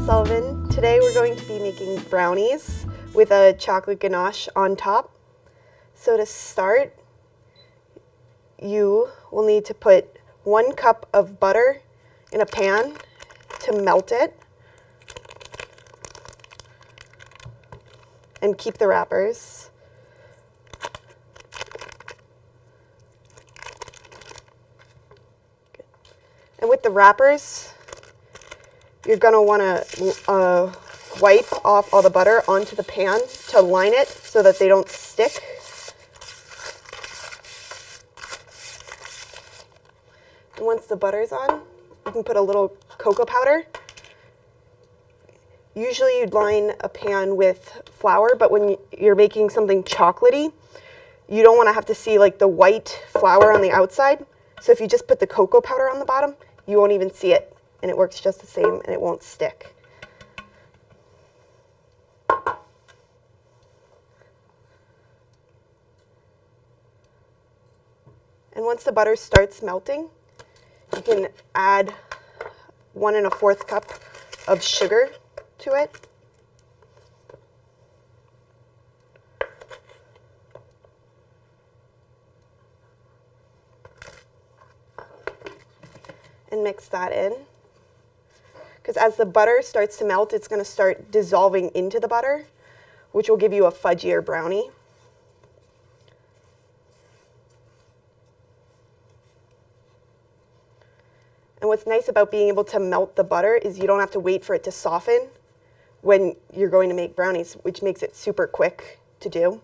Sullivan. Today we're going to be making brownies with a chocolate ganache on top. So to start, you will need to put 1 cup of butter in a pan to melt it and keep the wrappers. And with the wrappers, you're going to want to wipe off all the butter onto the pan to line it so that they don't stick. And once the butter's on, you can put a little cocoa powder. Usually you'd line a pan with flour, but when you're making something chocolatey, you don't want to have to see like the white flour on the outside. So if you just put the cocoa powder on the bottom, you won't even see it, and it works just the same, and it won't stick. And once the butter starts melting, you can add 1 1/4 cup of sugar to it. And mix that in. Because as the butter starts to melt, it's going to start dissolving into the butter, which will give you a fudgier brownie. And what's nice about being able to melt the butter is you don't have to wait for it to soften when you're going to make brownies, which makes it super quick to do.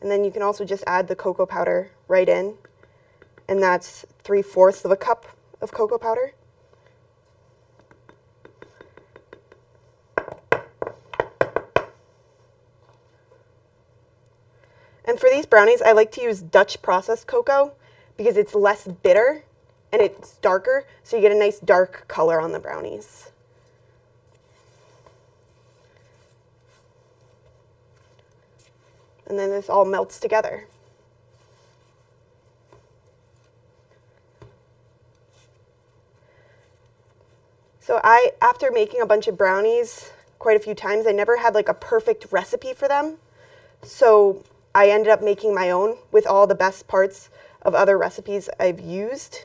And then you can also just add the cocoa powder right in, and that's 3/4 of a cup of cocoa powder. And for these brownies, I like to use Dutch processed cocoa because it's less bitter and it's darker, so you get a nice dark color on the brownies. And then this all melts together. So after making a bunch of brownies quite a few times, I never had like a perfect recipe for them. So I ended up making my own with all the best parts of other recipes I've used.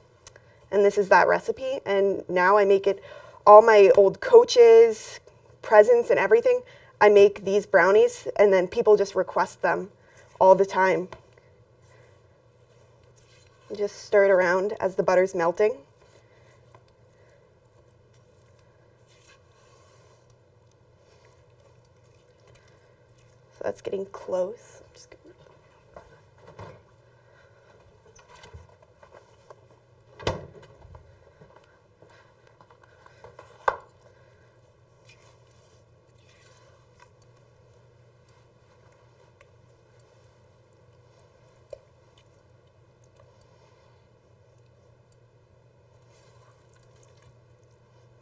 And this is that recipe. And now I make it, all my old coaches, presents and everything, I make these brownies, and then people just request them all the time. You just stir it around as the butter's melting. So that's getting close.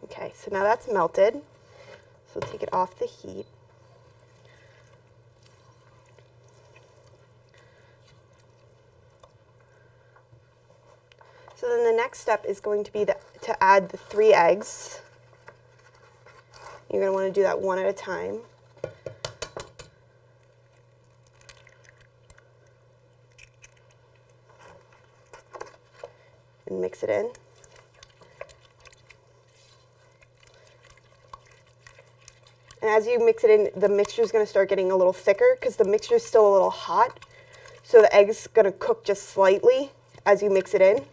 Okay, so now that's melted. So take it off the heat. So then the next step is going to be to add the 3 eggs. You're going to want to do that one at a time. And mix it in. And as you mix it in, the mixture is going to start getting a little thicker because the mixture is still a little hot. So the egg's going to cook just slightly as you mix it in.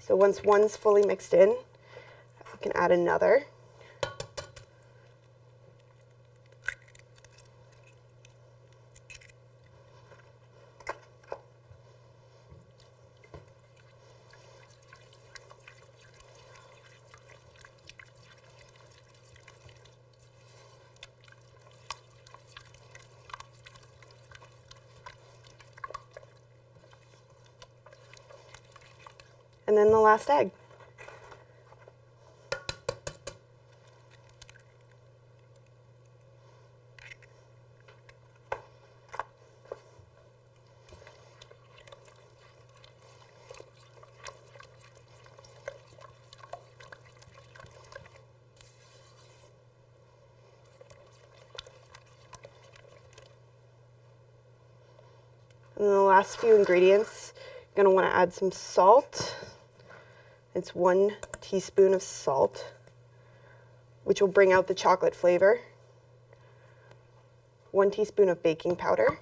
So once one's fully mixed in, you can add another. And then the last egg. last few ingredients, you're going to want to add some salt. It's 1 teaspoon of salt, which will bring out the chocolate flavor. 1 teaspoon of baking powder.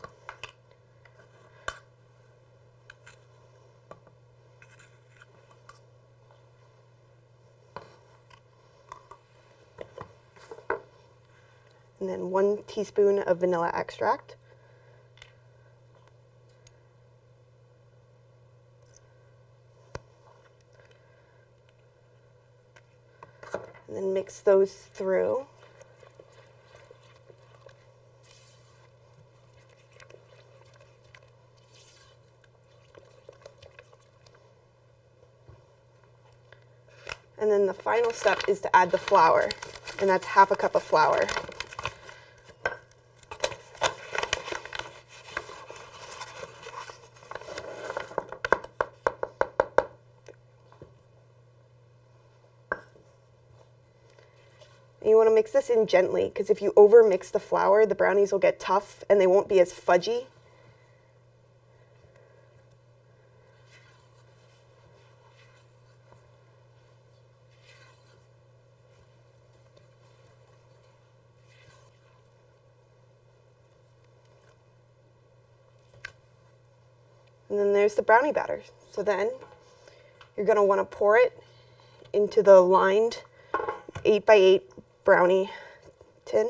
And then 1 teaspoon of vanilla extract. And then mix those through. And then the final step is to add the flour, and that's half a cup of flour. And you want to mix this in gently, because if you over mix the flour, the brownies will get tough and they won't be as fudgy. And then there's the brownie batter. So then you're going to want to pour it into the lined 8x8 brownie tin.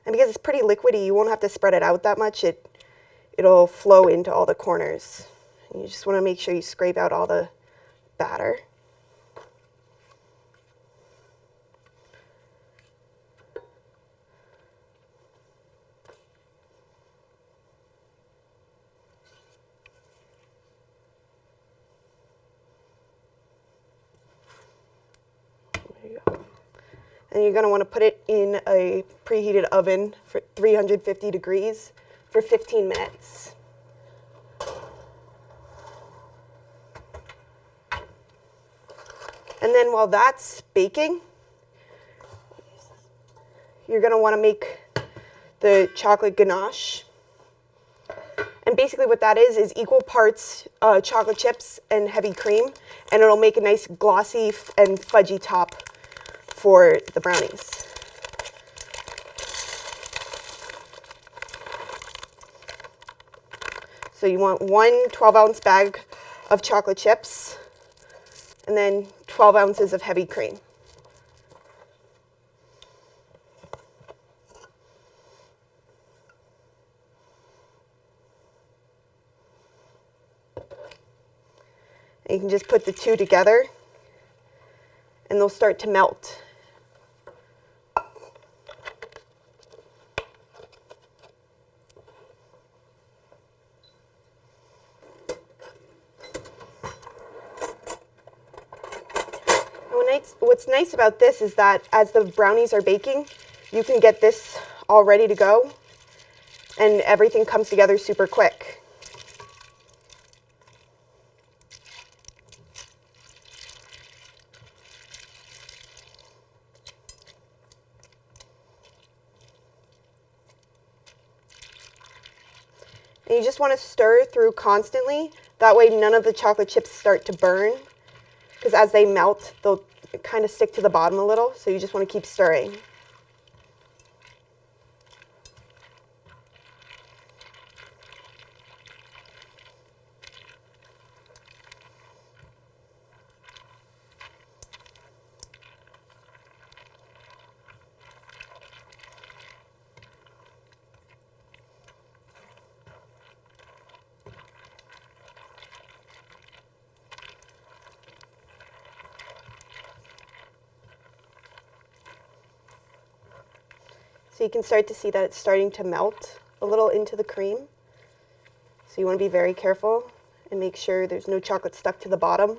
And because it's pretty liquidy, you won't have to spread it out that much. It'll flow into all the corners. And you just want to make sure you scrape out all the batter. And you're going to want to put it in a preheated oven for 350 degrees for 15 minutes. And then while that's baking, you're going to want to make the chocolate ganache. And basically what that is equal parts chocolate chips and heavy cream, and it'll make a nice glossy and fudgy top for the brownies. So you want 1 12-ounce bag of chocolate chips and then 12 ounces of heavy cream. And you can just put the two together and they'll start to melt. What's nice about this is that as the brownies are baking, you can get this all ready to go and everything comes together super quick. And you just want to stir through constantly. That way none of the chocolate chips start to burn, because as they melt, they'll kind of stick to the bottom a little, so you just want to keep stirring. So you can start to see that it's starting to melt a little into the cream. So you want to be very careful and make sure there's no chocolate stuck to the bottom.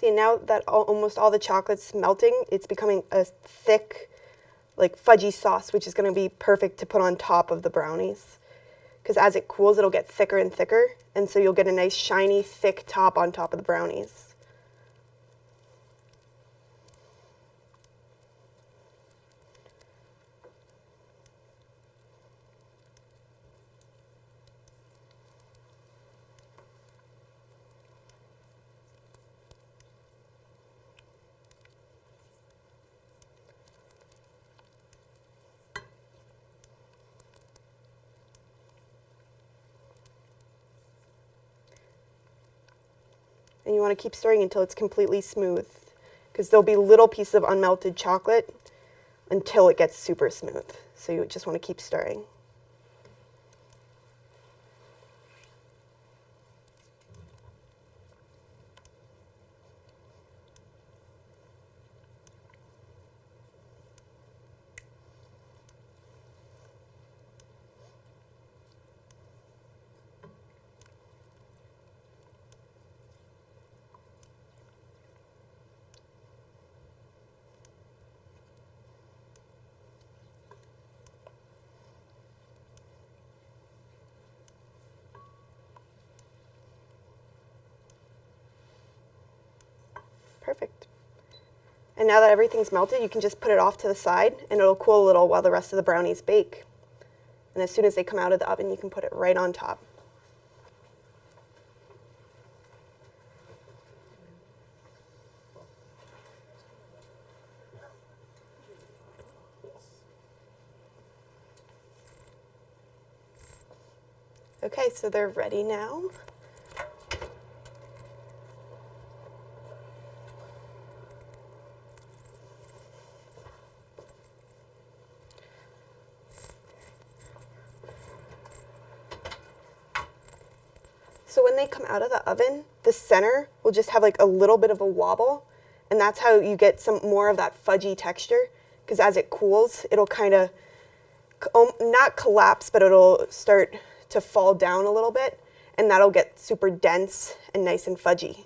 See, now that almost all the chocolate's melting, it's becoming a thick, like fudgy sauce, which is going to be perfect to put on top of the brownies. Because as it cools, it'll get thicker and thicker, and so you'll get a nice shiny, thick top on top of the brownies. And you want to keep stirring until it's completely smooth, because there'll be little pieces of unmelted chocolate until it gets super smooth. So you just want to keep stirring. Perfect. And now that everything's melted, you can just put it off to the side, and it'll cool a little while the rest of the brownies bake. And as soon as they come out of the oven, you can put it right on top. Okay, so they're ready now. So when they come out of the oven, the center will just have like a little bit of a wobble, and that's how you get some more of that fudgy texture, because as it cools, it'll kind of not collapse, but it'll start to fall down a little bit, and that'll get super dense and nice and fudgy.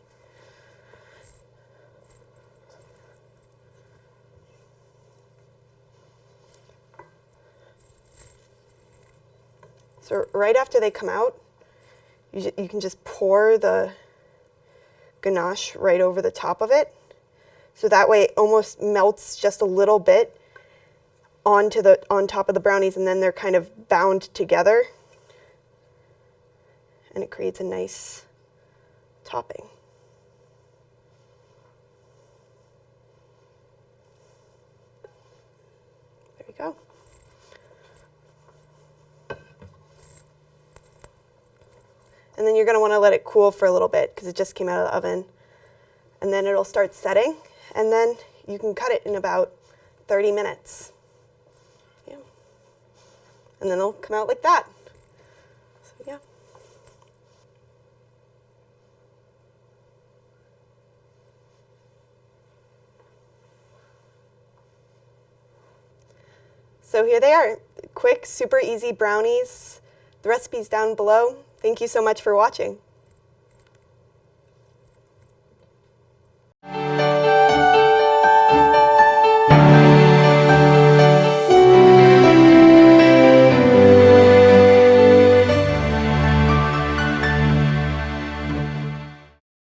So right after they come out, you can just pour the ganache right over the top of it. So that way it almost melts just a little bit on top of the brownies, and then they're kind of bound together. And it creates a nice topping. There we go. And then you're going to want to let it cool for a little bit because it just came out of the oven. And then it'll start setting, and then you can cut it in about 30 minutes. Yeah. And then it'll come out like that. So yeah. So here they are, quick, super easy brownies. The recipe's down below. Thank you so much for watching.